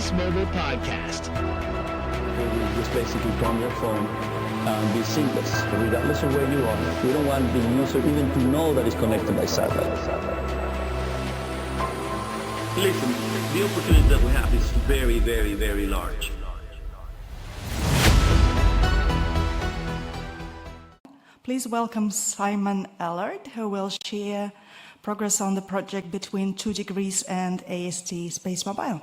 SpaceMobile podcast. We just basically from your phone be seamless, regardless of where you are. We don't want the user even to know that it's connected by satellite. Listen, the opportunity that we have is very, very, very large. Please welcome Simon Allard, who will share progress on the project between 2 Degrees and AST SpaceMobile.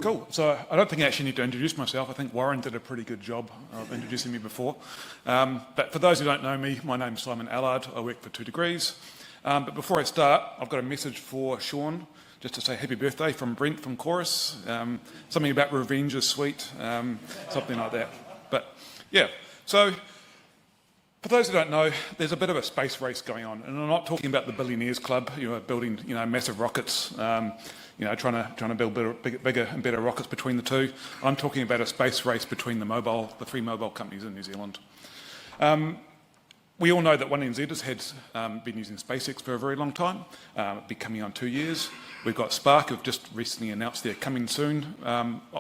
Cool. So I don't think I actually need to introduce myself. I think Warren did a pretty good job of introducing me before. But for those who don't know me, my name's Simon Allard. I work for 2 Degrees. But before I start, I've got a message for Sean, just to say happy birthday from Brent from Chorus. Something about revenge is sweet, something like that. But yeah, so for those who don't know, there's a bit of a space race going on. And I'm not talking about the billionaires club, building, massive rockets, trying to build bigger and better rockets between the two. I'm talking about a space race between the three mobile companies in New Zealand. We all know that 1NZ has been using SpaceX for a very long time, been coming on 2 years. We've got Spark, who've just recently announced they're coming soon,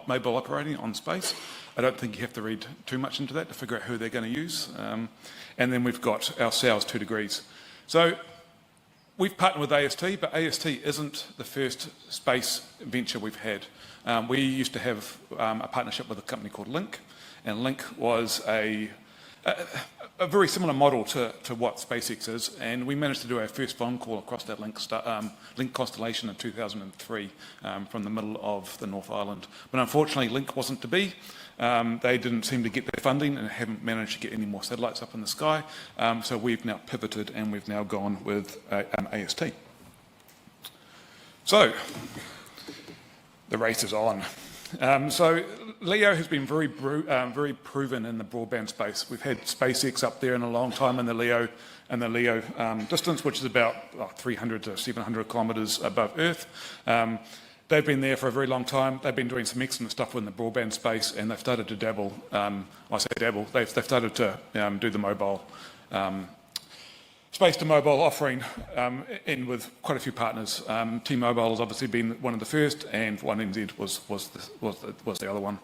mobile operating on space. I don't think you have to read too much into that to figure out who they're going to use. And then we've got ourselves, 2 Degrees. So we've partnered with AST, but AST isn't the first space venture we've had. We used to have a partnership with a company called Link, and Link was a very similar model to what SpaceX is, and we managed to do our first phone call across that Link constellation in 2003 from the middle of the North Island. But unfortunately, Link wasn't to be. They didn't seem to get their funding and haven't managed to get any more satellites up in the sky. So we've now pivoted and we've now gone with AST. So the race is on. So LEO has been very proven in the broadband space. We've had SpaceX up there in a long time in the LEO distance, which is about 300 to 700 kilometres above Earth. They've been there for a very long time. They've been doing some excellent stuff in the broadband space, and they've started to dabble. I say dabble. They've started to do the mobile space to mobile offering in with quite a few partners. T-Mobile has obviously been one of the first, and 1NZ was the other one.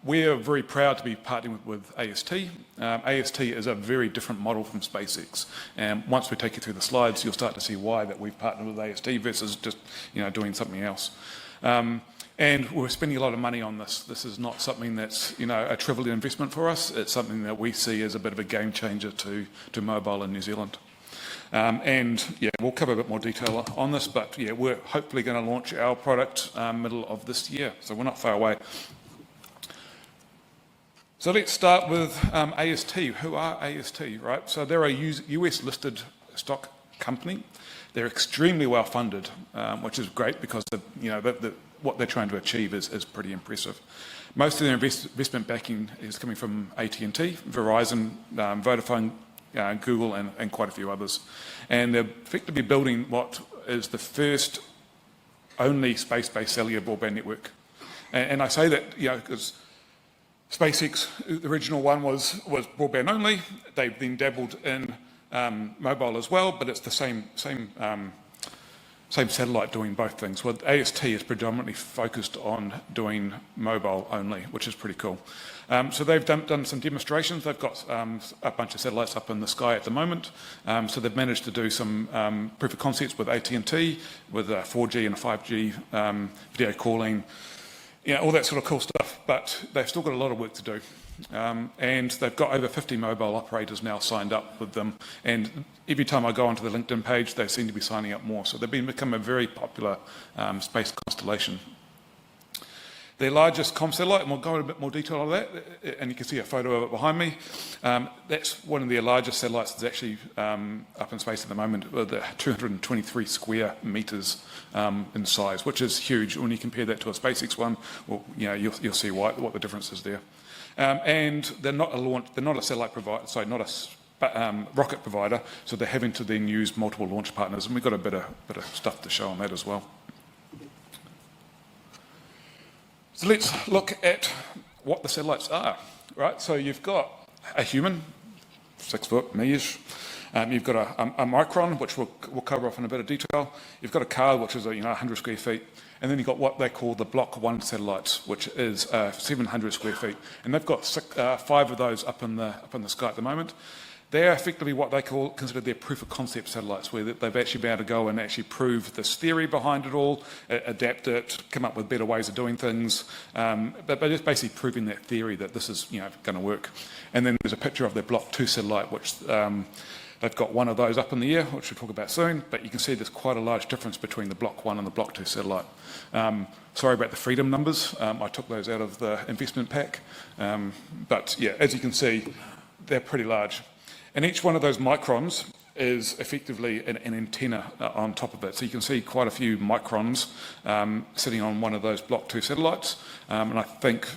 We're very proud to be partnering with AST. AST is a very different model from SpaceX, and once we take you through the slides, you'll start to see why that we've partnered with AST versus just doing something else. And we're spending a lot of money on this. This is not something that's a trivial investment for us. It's something that we see as a bit of a game changer to mobile in New Zealand. And yeah, we'll cover a bit more detail on this, but yeah, we're hopefully going to launch our product middle of this year, so we're not far away. So let's start with AST. Who are AST, right? So they're a US-listed stock company. They're extremely well funded, which is great because what they're trying to achieve is pretty impressive. Most of their investment backing is coming from AT&T, Verizon, Vodafone, Google, and quite a few others. And they're effectively building what is the first only space-based cellular broadband network. And I say that because SpaceX, the original one, was broadband only. They've then dabbled in mobile as well, but it's the same satellite doing both things. Well, AST is predominantly focused on doing mobile only, which is pretty cool. So they've done some demonstrations. They've got a bunch of satellites up in the sky at the moment. So they've managed to do some proof of concepts with AT&T, with 4G and 5G video calling, all that sort of cool stuff, but they've still got a lot of work to do. And they've got over 50 mobile operators now signed up with them, and every time I go onto the LinkedIn page, they seem to be signing up more. So they've become a very popular space constellation. Their largest comm satellite, and we'll go into a bit more detail on that, and you can see a photo of it behind me. That's one of their largest satellites that's actually up in space at the moment, with 223 square meters in size, which is huge. When you compare that to a SpaceX one, well, you'll see what the difference is there. And they're not a satellite provider, sorry, not a rocket provider, so they're having to then use multiple launch partners, and we've got a bit of stuff to show on that as well. So let's look at what the satellites are, right? So you've got a human, 6 foot, me-ish, You've got a micron, which we'll cover off in a bit of detail. You've got a card, which is 100 square feet. And then you've got what they call the Block 1 satellites, which is 700 square feet. And they've got 5 of those up in the sky at the moment. They're effectively what they consider their proof of concept satellites, where they've actually been able to go and actually prove this theory behind it all, adapt it, come up with better ways of doing things, but just basically proving that theory that this is going to work. And then there's a picture of their Block 2 satellite, which they've got one of those up in the air, which we'll talk about soon, but you can see there's quite a large difference between the Block 1 and the Block 2 satellite. Sorry about the freedom numbers. I took those out of the investment pack. But yeah, as you can see, they're pretty large. And each one of those microns is effectively an antenna on top of it. So you can see quite a few microns sitting on one of those Block 2 satellites. And I think,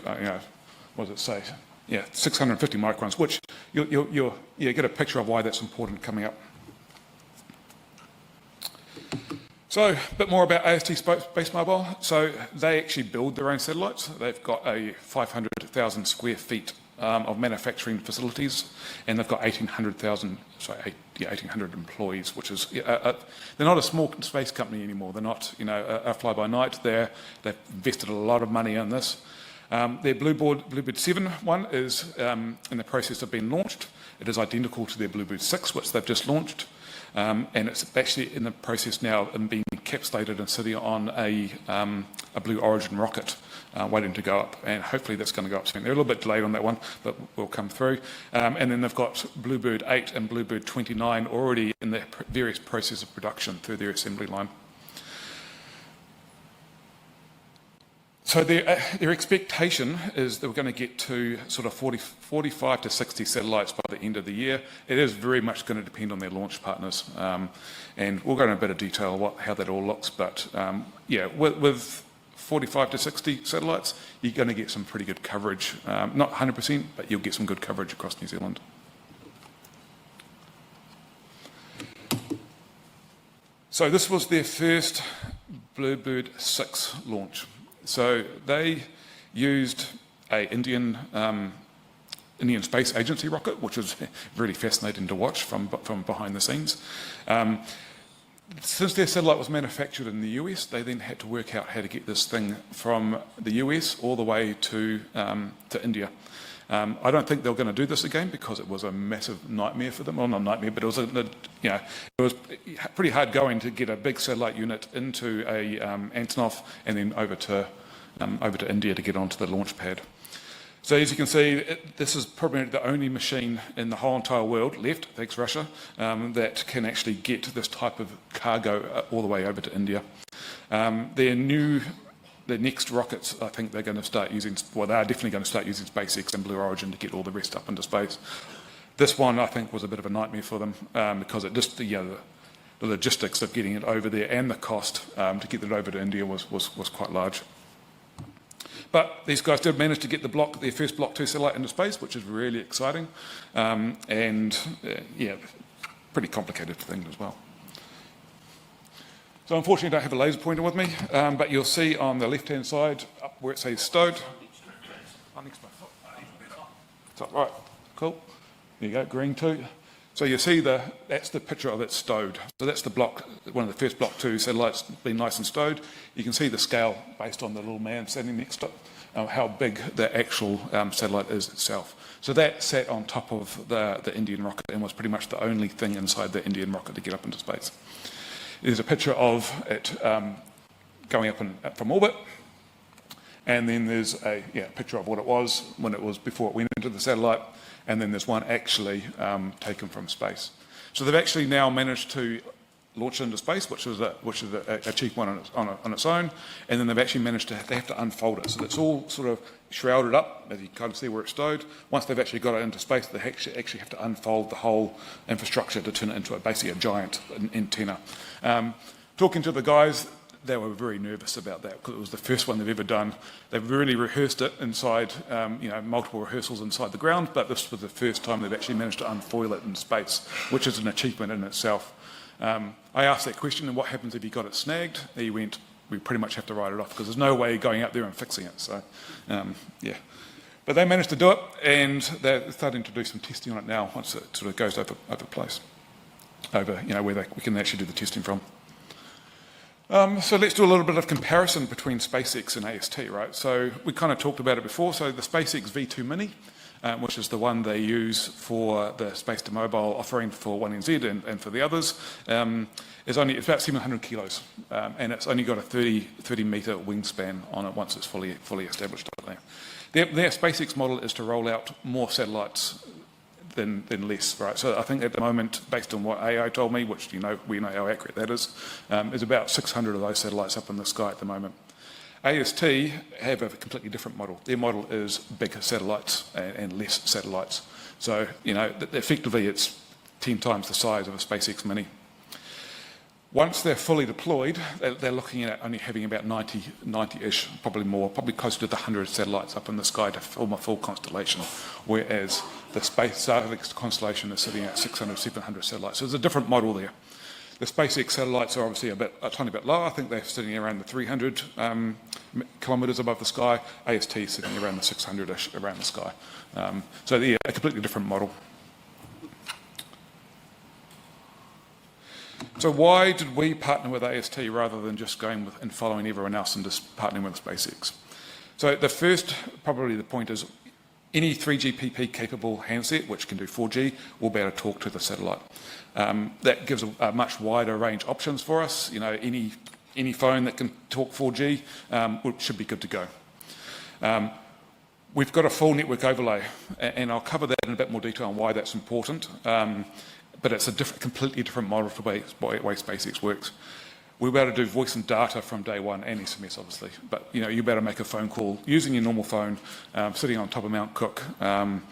what does it say? Yeah, 650 microns, which you'll get a picture of why that's important coming up. So, a bit more about AST SpaceMobile. So, they actually build their own satellites. They've got a 500,000 square feet of manufacturing facilities, and they've got 1,800 employees, which is they're not a small space company anymore. They're not a fly-by-night. They've invested a lot of money in this. Their BlueBird 7 one is in the process of being launched. It is identical to their BlueBird 6, which they've just launched. And it's actually in the process now of being encapsulated and sitting on a Blue Origin rocket waiting to go up. And hopefully that's going to go up soon. They're a little bit delayed on that one, but we'll come through. And then they've got BlueBird 8 and BlueBird 29 already in the various process of production through their assembly line. So their expectation is that we're going to get to sort of 45 to 60 satellites by the end of the year. It is very much going to depend on their launch partners. And we'll go into a bit of detail how that all looks. But yeah, with 45 to 60 satellites, you're going to get some pretty good coverage. Not 100%, but you'll get some good coverage across New Zealand. So this was their first BlueBird 6 launch. So they used an Indian Space Agency rocket, which was really fascinating to watch from behind the scenes. Since their satellite was manufactured in the US, they then had to work out how to get this thing from the US all the way to India. I don't think they're going to do this again because it was a massive nightmare for them. Well, not a nightmare, but it was pretty hard going to get a big satellite unit into a Antonov and then over to India to get onto the launch pad. So as you can see, this is probably the only machine in the whole entire world left, thanks Russia, that can actually get this type of cargo all the way over to India. The next rockets, I think they're going to start using, well, they are definitely going to start using SpaceX and Blue Origin to get all the rest up into space. This one, I think, was a bit of a nightmare for them because it just, the logistics of getting it over there and the cost to get it over to India was quite large. But these guys did manage to get their first Block 2 satellite into space, which is really exciting. Pretty complicated thing as well. So unfortunately, I don't have a laser pointer with me, but you'll see on the left-hand side, up where it says stowed. Top right, cool. There you go, green 2. So you see that's the picture of it stowed. So that's the block, one of the first Block 2 satellites being nice and stowed. You can see the scale based on the little man standing next to it, how big the actual satellite is itself. So that sat on top of the Indian rocket and was pretty much the only thing inside the Indian rocket to get up into space. There's a picture of it going up from orbit. And then there's a picture of what it was when it was before it went into the satellite. And then there's one actually taken from space. So they've actually now managed to launch it into space, which is a cheap one on its own. And then they've actually managed they have to unfold it. So it's all sort of shrouded up, as you kind of see where it's stowed. Once they've actually got it into space, they actually have to unfold the whole infrastructure to turn it into basically a giant antenna. Talking to the guys, they were very nervous about that because it was the first one they've ever done. They've really rehearsed it inside, multiple rehearsals inside the ground, but this was the first time they've actually managed to unfoil it in space, which is an achievement in itself. I asked that question, and what happens if you got it snagged? He went, we pretty much have to write it off because there's no way going out there and fixing it. So, But they managed to do it, and they're starting to do some testing on it now once it sort of goes over place. over where we can actually do the testing from. So let's do a little bit of comparison between SpaceX and AST, right? So we kind of talked about it before. So the SpaceX V2 Mini, which is the one they use for the SpaceMobile offering for 1NZ and for the others, it's about 700 kilos, and it's only got a 30 metre wingspan on it once it's fully established up there. Their SpaceX model is to roll out more satellites than less, right? So I think at the moment, based on what AI told me, which we know how accurate that is about 600 of those satellites up in the sky at the moment. AST have a completely different model. Their model is bigger satellites and less satellites. So, effectively it's 10 times the size of a SpaceX Mini. Once they're fully deployed, they're looking at only having about 90-ish, probably more, probably closer to the 100 satellites up in the sky to form a full constellation, whereas the SpaceX constellation is sitting at 600, 700 satellites. So there's a different model there. The SpaceX satellites are obviously a tiny bit lower. I think they're sitting around the 300 kilometres above the sky. AST is sitting around the 600-ish around the sky. So they're a completely different model. So why did we partner with AST rather than just going with and following everyone else and just partnering with SpaceX? So the first, probably the point is, any 3GPP capable handset, which can do 4G, will be able to talk to the satellite. That gives a much wider range of options for us. Any phone that can talk 4G should be good to go. We've got a full network overlay, and I'll cover that in a bit more detail on why that's important. But it's a completely different model to the way SpaceX works. We're able to do voice and data from day one, and SMS obviously. But you're able to make a phone call using your normal phone, sitting on top of Mount Cook, on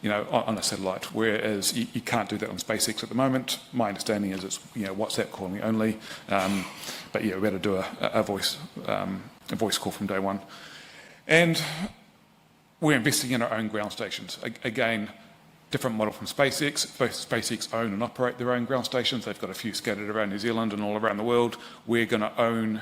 a satellite. Whereas you can't do that on SpaceX at the moment. My understanding is it's WhatsApp calling only. But we're able to do a voice call from day one. And we're investing in our own ground stations. Again, different model from SpaceX. Both SpaceX own and operate their own ground stations. They've got a few scattered around New Zealand and all around the world. We're going to own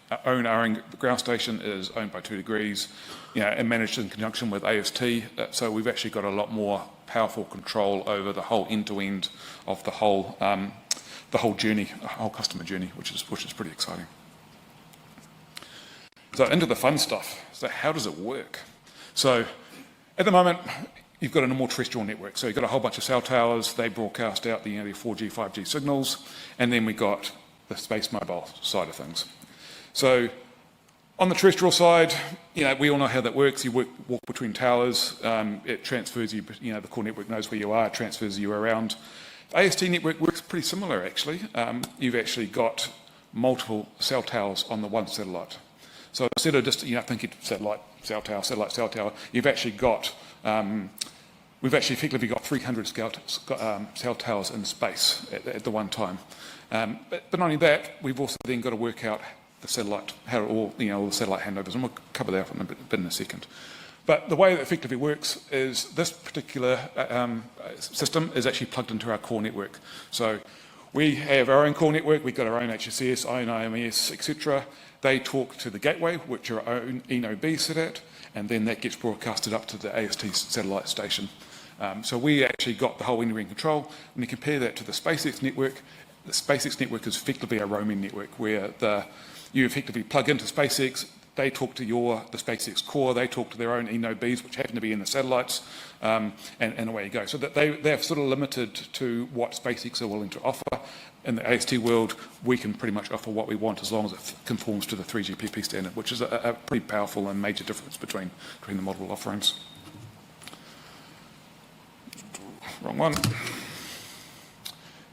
our own ground station. It is owned by 2 Degrees, and managed in conjunction with AST. So we've actually got a lot more powerful control over the whole end-to-end of the whole journey, the whole customer journey, which is pretty exciting. So into the fun stuff. So how does it work? So at the moment, you've got a normal terrestrial network. So you've got a whole bunch of cell towers. They broadcast out the 4G, 5G signals. And then we got the SpaceMobile side of things. So on the terrestrial side, we all know how that works. You walk between towers. It transfers you, the core network knows where you are, transfers you around. The AST network works pretty similar, actually. You've actually got multiple cell towers on the one satellite. So instead of just, thinking satellite, cell tower, you've actually got, we've actually effectively got 300 cell towers in space at the one time. But not only that, we've also then got to work out the satellite, how all the satellite handovers, and we'll cover that in a bit in a second. But the way that effectively works is this particular system is actually plugged into our core network. So we have our own core network, we've got our own HSS, own IMS, etc. They talk to the gateway, which our own ENO-B sit at, and then that gets broadcasted up to the AST satellite station. So we actually got the whole end-to-end control. When you compare that to the SpaceX network is effectively a roaming network where you effectively plug into SpaceX, they talk to the SpaceX core, they talk to their own ENO-Bs, which happen to be in the satellites, and away you go. So that they're sort of limited to what SpaceX are willing to offer. In the AST world, we can pretty much offer what we want as long as it conforms to the 3GPP standard, which is a pretty powerful and major difference between the model offerings. Wrong one.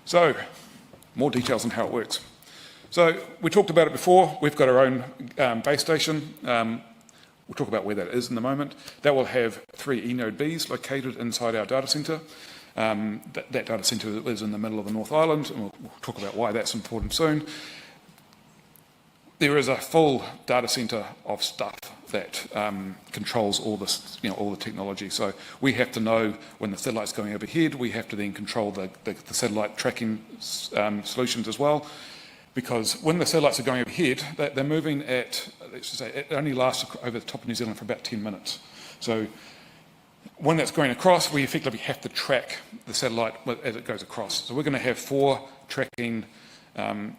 So, more details on how it works. So, we talked about it before. We've got our own base station. We'll talk about where that is in a moment. That will have 3 ENO-Bs located inside our data centre. That data centre is in the middle of the North Island, and we'll talk about why that's important soon. There is a full data centre of stuff that controls all this, all the technology. So we have to know when the satellite's going overhead. We have to then control the satellite tracking solutions as well, because when the satellites are going overhead, they're moving at, let's just say, it only lasts over the top of New Zealand for about 10 minutes. So When that's going across, we effectively have to track the satellite as it goes across. So we're going to have 4 tracking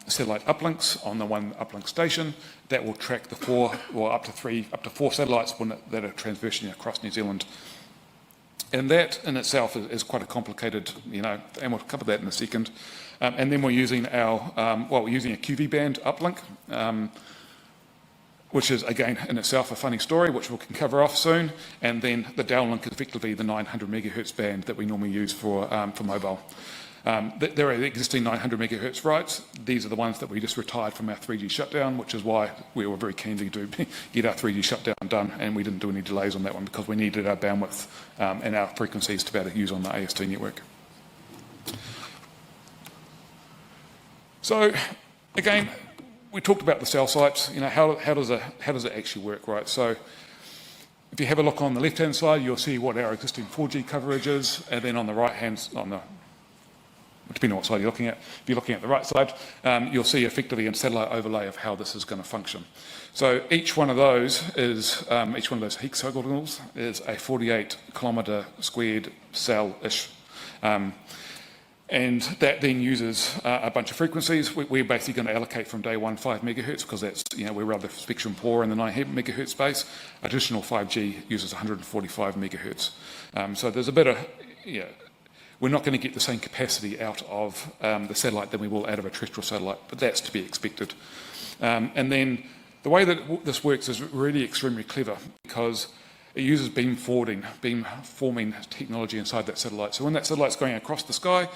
satellite uplinks on the one uplink station that will track the 4, or up to 4 satellites that are transversing across New Zealand. And that in itself is quite a complicated, and we'll cover that in a second. And then we're using we're using a QV band uplink, which is, again, in itself a funny story, which we can cover off soon. And then the downlink is effectively the 900 megahertz band that we normally use for mobile. There are existing 900 megahertz rights. These are the ones that we just retired from our 3G shutdown, which is why we were very keen to get our 3G shutdown done, and we didn't do any delays on that one because we needed our bandwidth and our frequencies to be able to use on the AST network. So, again, we talked about the cell sites. How does it actually work, right? So, if you have a look on the left-hand side, you'll see what our existing 4G coverage is, and then on the right-hand, depending on what side you're looking at, if you're looking at the right side, you'll see effectively a satellite overlay of how this is going to function. So each one of those hexagonals is a 48 kilometre squared cell-ish. And that then uses a bunch of frequencies. We're basically going to allocate from day one 5 megahertz because that's, we're rather spectrum poor in the 9 megahertz space. Additional 5G uses 145 megahertz. So there's a bit of, we're not going to get the same capacity out of the satellite than we will out of a terrestrial satellite, but that's to be expected. And then the way that this works is really extremely clever because it uses beamforming technology inside that satellite. So when that satellite's going across the sky,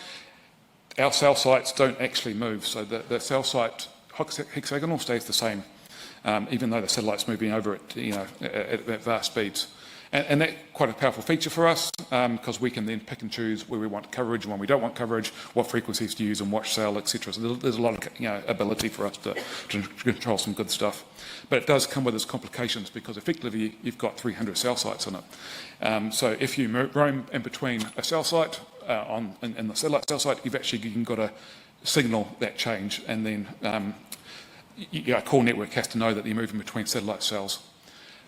our cell sites don't actually move. So the cell site hexagonal stays the same, even though the satellite's moving over at vast speeds. And that's quite a powerful feature for us because we can then pick and choose where we want coverage and when we don't want coverage, what frequencies to use and what cell, etc. So there's a lot of ability for us to control some good stuff. But it does come with its complications because effectively you've got 300 cell sites on it. So if you roam in between a cell site in the satellite cell site, you've actually got to signal that change, and then your core network has to know that you're moving between satellite cells.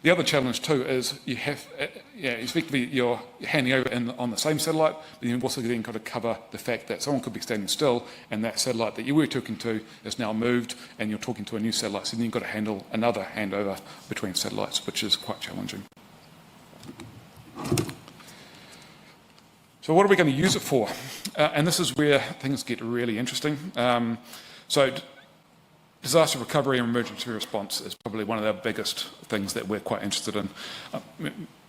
The other challenge too is effectively you're handing over on the same satellite, but you've also then got to cover the fact that someone could be standing still and that satellite that you were talking to is now moved and you're talking to a new satellite. So then you've got to handle another handover between satellites, which is quite challenging. So what are we going to use it for? And this is where things get really interesting. So disaster recovery and emergency response is probably one of the biggest things that we're quite interested in.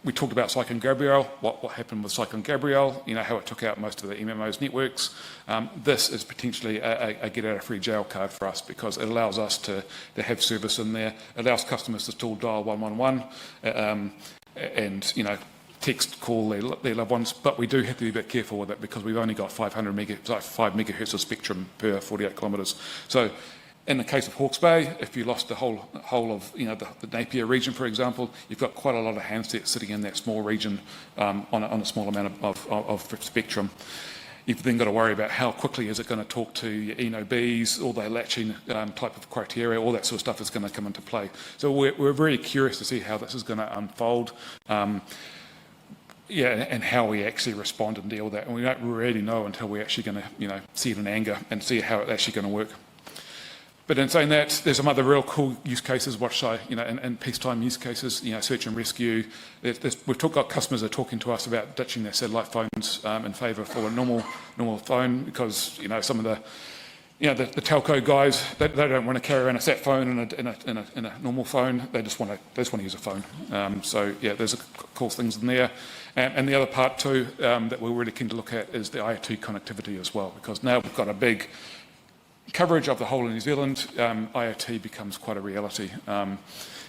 We talked about Cyclone Gabrielle, what happened with Cyclone Gabrielle, how it took out most of the MMO's networks. This is potentially a get-out-of-free-jail card for us because it allows us to have service in there. It allows customers to still dial 111 and, text, call their loved ones, but we do have to be a bit careful with it because we've only got 5 megahertz of spectrum per 48 kilometres. So in the case of Hawke's Bay, if you lost the whole of the Napier region, for example, you've got quite a lot of handsets sitting in that small region on a small amount of spectrum. You've then got to worry about how quickly is it going to talk to your ENOBs, all the latching type of criteria, all that sort of stuff is going to come into play. So we're very curious to see how this is going to unfold. And how we actually respond and deal with that. And we don't really know until we're actually going to, see it in anger and see how it's actually going to work. But in saying that, there's some other real cool use cases, in peacetime use cases, search and rescue. We've got customers that are talking to us about ditching their satellite phones in favour for a normal phone because, some of the telco guys, they don't want to carry around a sat phone in a normal phone. They just want to use a phone. There's cool things in there. And the other part too that we're really keen to look at is the IoT connectivity as well, because now we've got a big coverage of the whole of New Zealand. IoT becomes quite a reality.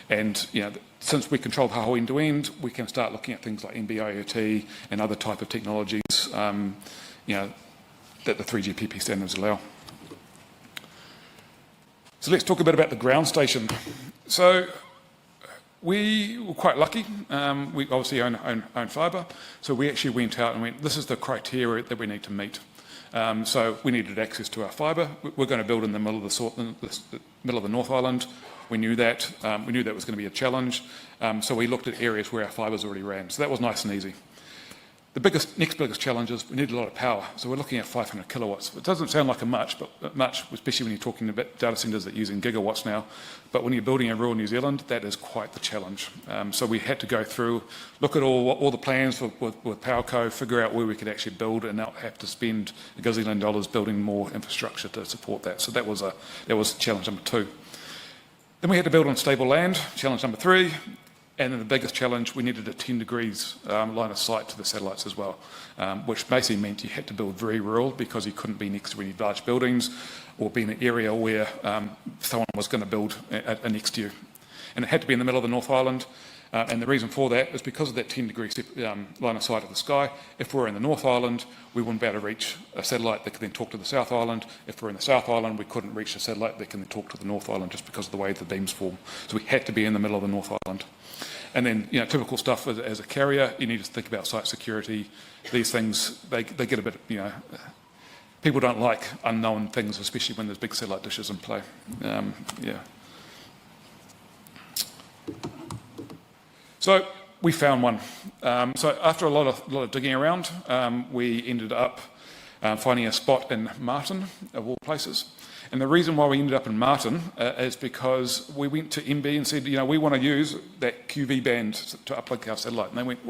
Since we control the whole end-to-end, we can start looking at things like NB-IoT and other type of technologies that the 3GPP standards allow. So let's talk a bit about the ground station. So we were quite lucky. We obviously own fibre. So we actually went out and went, this is the criteria that we need to meet. So we needed access to our fibre. We're going to build in the middle of the North Island. We knew that. We knew that was going to be a challenge. So we looked at areas where our fibres already ran. So that was nice and easy. Next biggest challenge is we need a lot of power. So we're looking at 500 kilowatts. It doesn't sound like much, especially when you're talking about data centres that are using gigawatts now. But when you're building in rural New Zealand, that is quite the challenge. So we had to go through, look at all the plans with PowerCo, figure out where we could actually build and not have to spend $1 gazillion building more infrastructure to support that. So that was challenge number 2. Then we had to build on stable land, challenge number 3. And then the biggest challenge, we needed a 10 degrees line of sight to the satellites as well, which basically meant you had to build very rural because you couldn't be next to any large buildings or be in an area where someone was going to build next to you. And it had to be in the middle of the North Island. And the reason for that is because of that 10 degree line of sight of the sky. If we're in the North Island, we wouldn't be able to reach a satellite that could then talk to the South Island. If we're in the South Island, we couldn't reach a satellite that can then talk to the North Island just because of the way the beams form. So we had to be in the middle of the North Island. And then, typical stuff as a carrier, you need to think about site security. These things, they get a bit, people don't like unknown things, especially when there's big satellite dishes in play. So we found one. So after a lot of digging around, we ended up finding a spot in Marton, of all places. And the reason why we ended up in Marton is because we went to MB and said, we want to use that QV band to uplink our satellite. And they went,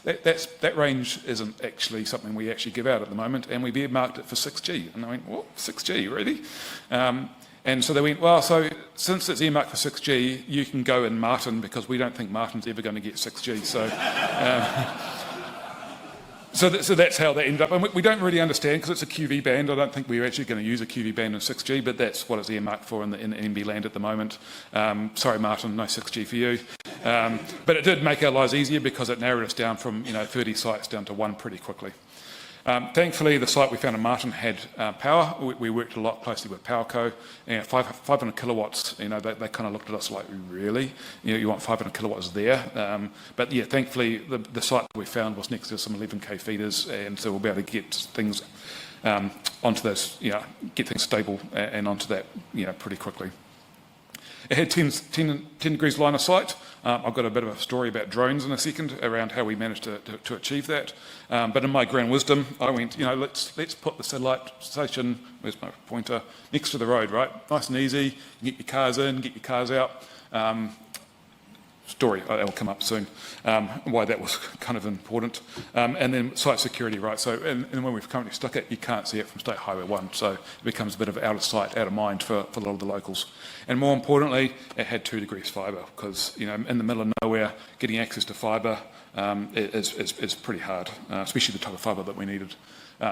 that range isn't actually something we actually give out at the moment. And we've earmarked it for 6G. And I went, what, 6G, really? And so they went, well, so since it's earmarked for 6G, you can go in Marton because we don't think Marton's ever going to get 6G. So that's how they ended up. And we don't really understand because it's a QV band. I don't think we're actually going to use a QV band in 6G, but that's what it's earmarked for in NB land at the moment. Sorry, Marton, no 6G for you. But it did make our lives easier because it narrowed us down from 30 sites down to 1 pretty quickly. Thankfully, the site we found in Marton had power. We worked a lot closely with PowerCo. 500 kilowatts, they kind of looked at us like, really? You want 500 kilowatts there? But yeah, thankfully, the site that we found was next to some 11K feeders, and so we'll be able to get things onto those, get things stable and onto that, pretty quickly. It had 10 degrees line of sight. I've got a bit of a story about drones in a second around how we managed to achieve that. But in my grand wisdom, I went, let's put the satellite station, where's my pointer, next to the road, right? Nice and easy. You get your cars in, get your cars out. Story, that'll come up soon, why that was kind of important. And then site security, right? So, and when we've currently stuck it, you can't see it from State Highway 1. So it becomes a bit of out of sight, out of mind for a lot of the locals. And more importantly, it had 2 degrees fibre because, in the middle of nowhere, getting access to fibre is pretty hard, especially the type of fibre that we needed.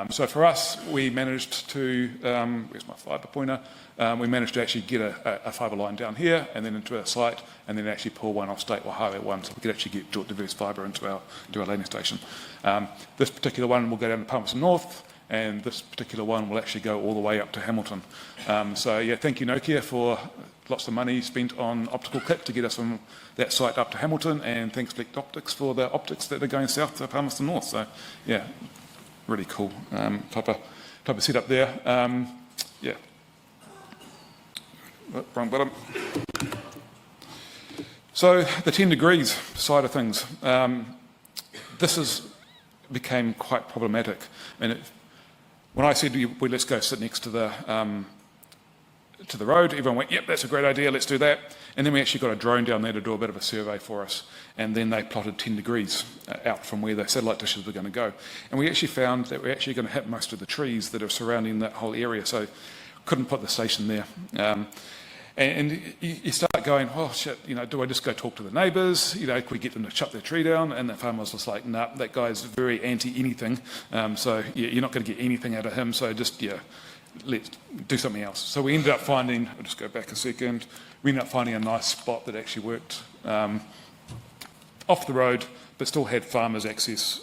So for us, we managed to, where's my fibre pointer? We managed to actually get a fibre line down here and then into our site and then actually pull one off State or Highway 1 so we could actually get diverse fibre into our landing station. This particular one will go down to Palmerston North and this particular one will actually go all the way up to Hamilton. So yeah, thank you Nokia for lots of money spent on optical kit to get us from that site up to Hamilton, and thanks Fleet Optics for the optics that are going south to Palmerston North. So yeah, really cool type of setup there. Yeah. Wrong button. So the 10 degrees side of things, this became quite problematic. When I said, well, let's go sit next to the road, everyone went, yep, that's a great idea, let's do that. And then we actually got a drone down there to do a bit of a survey for us. And then they plotted 10 degrees out from where the satellite dishes were going to go. And we actually found that we're actually going to hit most of the trees that are surrounding that whole area. So couldn't put the station there. And you start going, oh shit, do I just go talk to the neighbours? Could we get them to shut their tree down? And the farmer was just like, nah, that guy's very anti-anything. So yeah, you're not going to get anything out of him. So just, let's do something else. So we ended up finding, I'll just go back a second, we ended up finding a nice spot that actually worked off the road, but still had farmers' access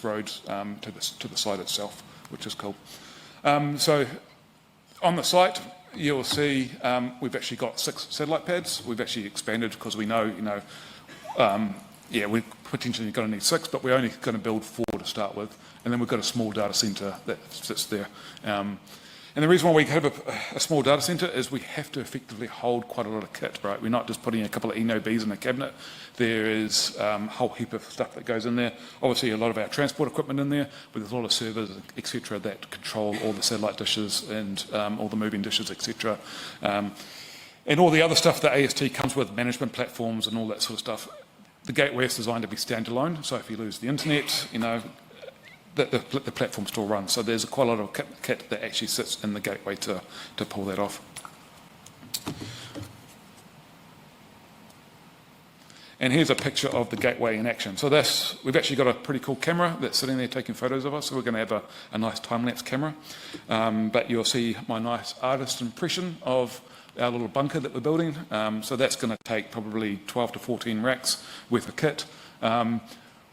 roads to the site itself, which is cool. So on the site, you'll see we've actually got 6 satellite pads. We've actually expanded because we know, we're potentially going to need 6, but we're only going to build 4 to start with. And then we've got a small data centre that sits there. And the reason why we have a small data center is we have to effectively hold quite a lot of kit, right? We're not just putting a couple of ENO-Bs in a cabinet. There is a whole heap of stuff that goes in there. Obviously, a lot of our transport equipment in there, but there's a lot of servers, etc., that control all the satellite dishes and all the moving dishes, etc. And all the other stuff that AST comes with, management platforms and all that sort of stuff. The gateway is designed to be standalone, so if you lose the internet, the platform still runs. So there's quite a lot of kit that actually sits in the gateway to pull that off. And here's a picture of the gateway in action. So we've actually got a pretty cool camera that's sitting there taking photos of us. So we're going to have a nice time-lapse camera. But you'll see my nice artist impression of our little bunker that we're building. So that's going to take probably 12 to 14 racks worth of kit.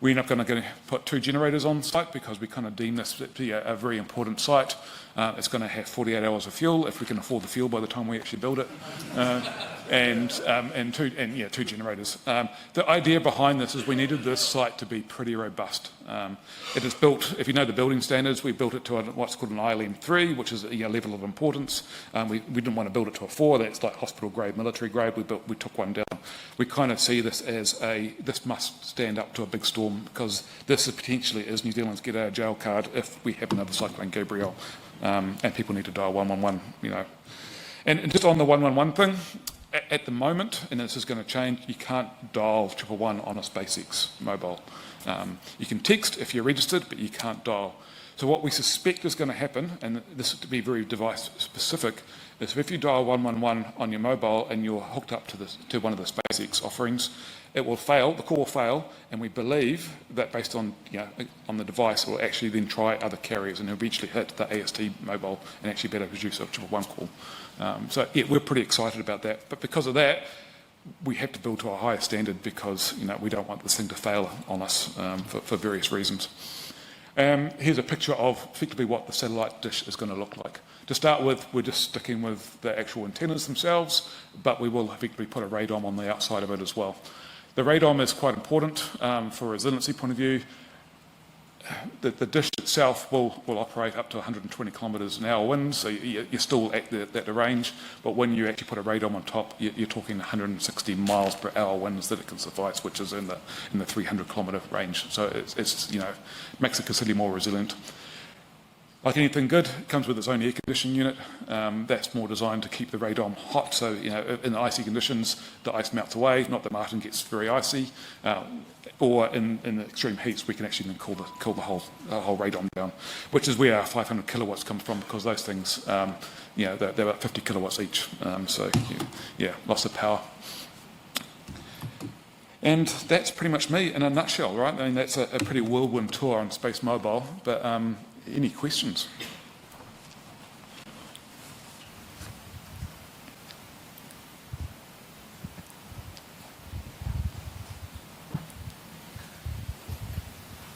We're not going to put 2 generators on site because we kind of deem this to be a very important site. It's going to have 48 hours of fuel if we can afford the fuel by the time we actually build it, and 2 generators. The idea behind this is we needed this site to be pretty robust. It is built, if you know the building standards, we built it to what's called an ILM 3, which is a level of importance. We didn't want to build it to a 4. That's like hospital grade, military grade. We took one down. We kind of see this as this must stand up to a big storm, because this potentially is New Zealand's get out of jail card if we have another Cyclone Gabrielle, and people need to dial 111, And just on the 111 thing, at the moment, and this is going to change, you can't dial 111 on a SpaceX mobile. You can text if you're registered, but you can't dial. So what we suspect is going to happen, and this is to be very device specific, is if you dial 111 on your mobile and you're hooked up to one of the SpaceX offerings, it will fail, the call will fail, and we believe that based on on the device, it will actually then try other carriers and eventually hit the AST mobile and actually be able to produce a 111 call. So yeah, we're pretty excited about that, but because of that, we have to build to a higher standard because we don't want this thing to fail on us for various reasons. Here's a picture of effectively what the satellite dish is going to look like. To start with, we're just sticking with the actual antennas themselves, but we will effectively put a radome on the outside of it as well. The radome is quite important for a resiliency point of view. The dish itself will operate up to 120 kilometres an hour winds, so you're still at the range, but when you actually put a radome on top, you're talking 160 miles per hour winds that it can suffice, which is in the 300 kilometre range. So it's makes it considerably more resilient. Like anything good, it comes with its own air conditioning unit. That's more designed to keep the radome hot. So, in the icy conditions, the ice melts away. Not that Marton gets very icy, or in the extreme heats, we can actually then cool the whole radome down, which is where our 500 kilowatts comes from, because those things, they're about 50 kilowatts each. So, lots of power. And that's pretty much me in a nutshell, right? I mean, that's a pretty whirlwind tour on SpaceMobile, but any questions?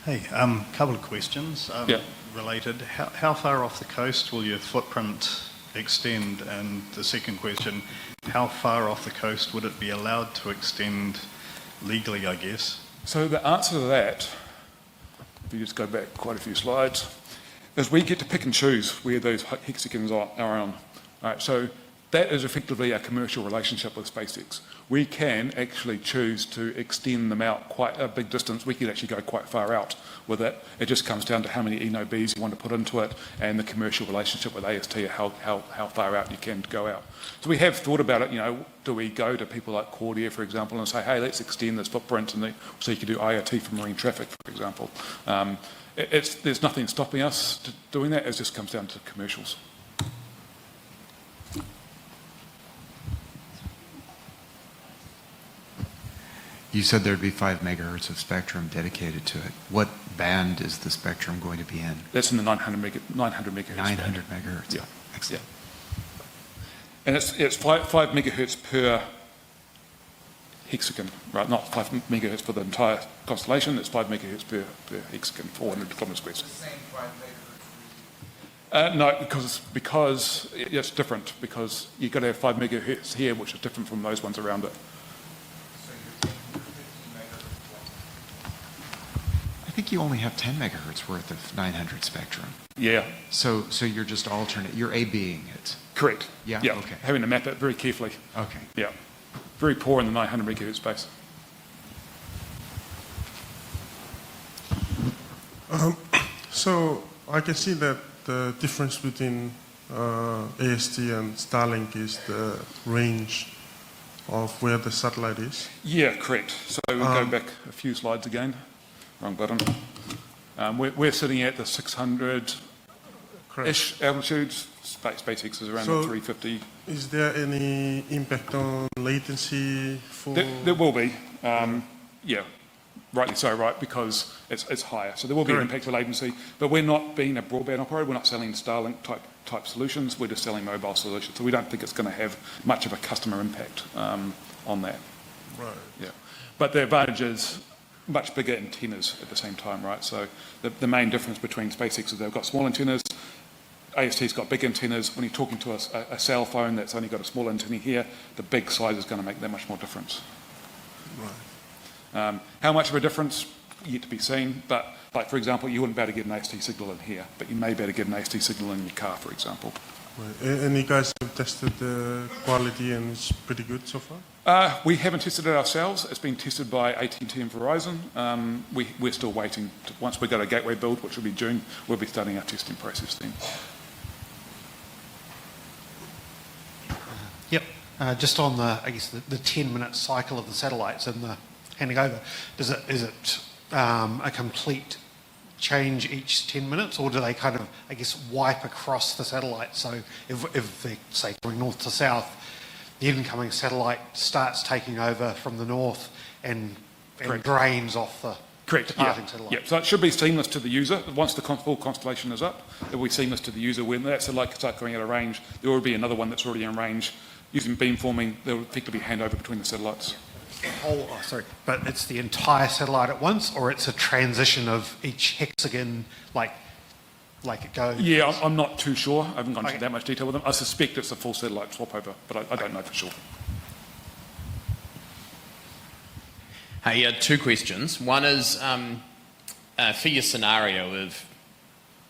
Hey, couple of questions related. How far off the coast will your footprint extend? And the second question, how far off the coast would it be allowed to extend legally, I guess? So the answer to that, if you just go back quite a few slides, is we get to pick and choose where those hexagons are on. Right, so that is effectively a commercial relationship with SpaceX. We can actually choose to extend them out quite a big distance. We can actually go quite far out with it. It just comes down to how many ENO-Bs you want to put into it and the commercial relationship with AST, how far out you can go out. So we have thought about it, do we go to people like Cordia, for example, and say, hey, let's extend this footprint so you can do IoT for marine traffic, for example. There's nothing stopping us doing that. It just comes down to commercials. You said there'd be 5 megahertz of spectrum dedicated to it. What band is the spectrum going to be in? That's in the 900 megahertz. 900 megahertz. Yeah. Excellent. Yeah. And it's 5 megahertz per hexagon, right? Not 5 megahertz for the entire constellation. It's 5 megahertz per hexagon, 400 kilometers squared. It's the same 5 megahertz. No, because it's different. Because you've got to have 5 megahertz here, which is different from those ones around it. So you're taking 15 megahertz. think you only have 10 megahertz worth of 900 spectrum. Yeah, So you're just you're A-B'ing it. correct. Yeah, Yeah, okay. having to map it very carefully. Okay. Yeah, very poor in the 900 megahertz space. So I can see that the difference between AST and Starlink is the range of where the satellite is. Yeah, correct. So we'll go back a few slides again. Wrong button. We're sitting at the 600-ish Correct. altitudes. SpaceX is around So- the 350. Is there any impact on latency for? There will be. Yeah, rightly so, right, because it's higher. So there will be an Correct. impact for latency. But we're not being a broadband operator. We're not selling Starlink type solutions. We're just selling mobile solutions. So we don't think it's going to have much of a customer impact on that. Right. Yeah, but the advantage is much bigger antennas at the same time, right? So the main difference between SpaceX is they've got small antennas, AST's got big antennas. When you're talking to a cell phone that's only got a small antenna here, the big size is going to make that much more difference. Right. How much of a difference, yet to be seen, but like for example, you wouldn't be able to get an AST signal in here, but you may be able to get an AST signal in your car, for example. Right. And you guys have tested the quality and it's pretty good so far? We haven't tested it ourselves. It's been tested by AT&T and Verizon. We're still waiting. Once we got a gateway build, which will be June, we'll be starting our testing process then. Yep. Just on the 10-minute cycle of the satellites and the handing over, is it a complete change each 10 minutes, or do they kind of, wipe across the satellite? So if they're, say, going north to south, the incoming satellite starts taking over from the north and drains off the departing satellite. Yeah, so it should be seamless to the user. Once the full constellation is up, it will be seamless to the user. When that satellite starts going out of range, there will be another one that's already in range. Using beamforming, there will effectively hand over between the satellites. But it's the entire satellite at once, or it's a transition of each hexagon, like it goes? Yeah, I'm not too sure. I haven't gone into that much detail with them. I suspect it's a full satellite swap over, but I don't know for sure. Hey, two questions. One is for your scenario of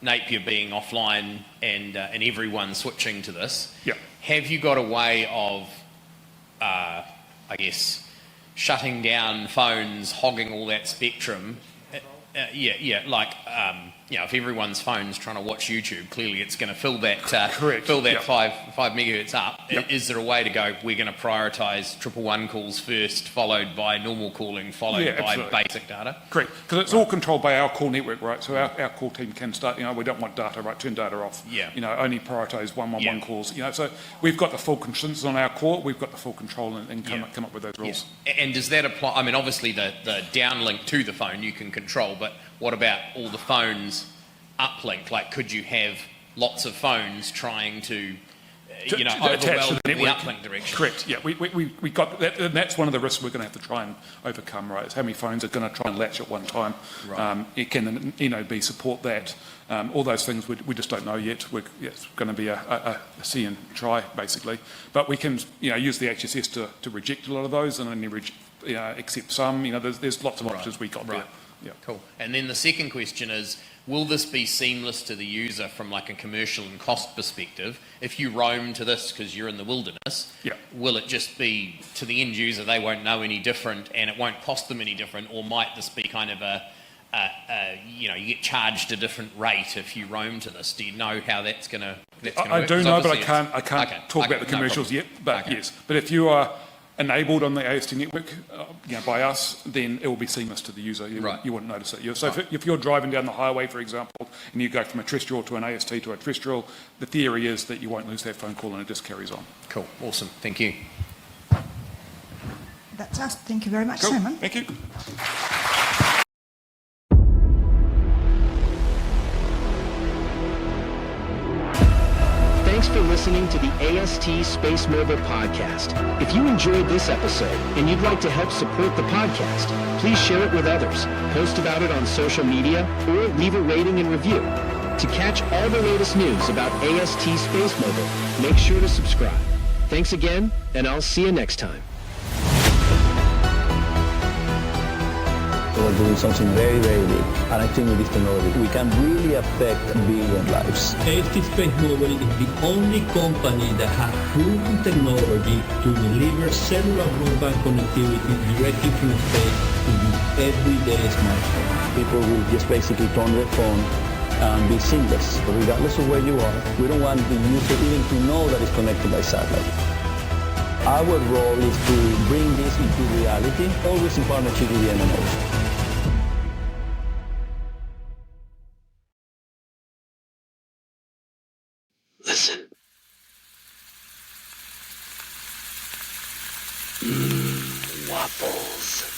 Napier being offline and everyone switching to this. Yeah. Have you got a way of, shutting down phones, hogging all that spectrum? If everyone's phone's trying to watch YouTube, clearly it's going to fill that Correct. 5 megahertz up. Yep. Is there a way to go, we're going to prioritise 111 calls first, followed by normal calling, followed by absolutely. basic data? Correct, because it's all controlled by our core network, right? So our core team can start, we don't want data, right? Turn data off. Yeah. Only prioritise 111 calls. So we've got the full constraints on our core. We've got the full control and come up with those rules. Yeah. And does that apply? I mean, obviously the downlink to the phone you can control, but what about all the phones uplink? Like, could you have lots of phones trying to overwhelm the uplink direction? Correct. Yeah, we got that, and that's one of the risks we're going to have to try and overcome. Right, is how many phones are going to try and latch at one time. Right. It can support that. All those things we just don't know yet. It's going to be a see and try basically. But we can use the HSS to reject a lot of those and only accept some. There's lots of options we got there. Yeah. Cool. And then the second question is, will this be seamless to the user from like a commercial and cost perspective? If you roam to this because you're in the wilderness, will it just be to the end user, they won't know any different and it won't cost them any different? Or might this be kind of you get charged a different rate if you roam to this? Do you know how that's going to work? I do know, but I can't talk about the commercials yet. But yes, but if you are enabled on the AST network by us, then it will be seamless to the user. You wouldn't notice it. So if you're driving down the highway, for example, and you go from a terrestrial to an AST to a terrestrial, the theory is that you won't lose that phone call and it just carries on. Cool. Awesome. Thank you. That's us. Thank you very much, Cool. Simon. Thank you. Thanks for listening to the AST SpaceMobile podcast. If you enjoyed this episode and you'd like to help support the podcast, please share it with others, post about it on social media, or leave a rating and review. To catch all the latest news about AST SpaceMobile, make sure to subscribe. Thanks again, and I'll see you next time. We're doing something very, very big. And I think with this technology, we can really affect billion lives. AST SpaceMobile is the only company that has proven technology to deliver cellular broadband connectivity directly from space to your everyday smartphone. People will just basically turn their phone and be seamless, regardless of where you are. We don't want the user even to know that it's connected by satellite. Our role is to bring this into reality, always in partnership with the MNOs. Listen. Waffles.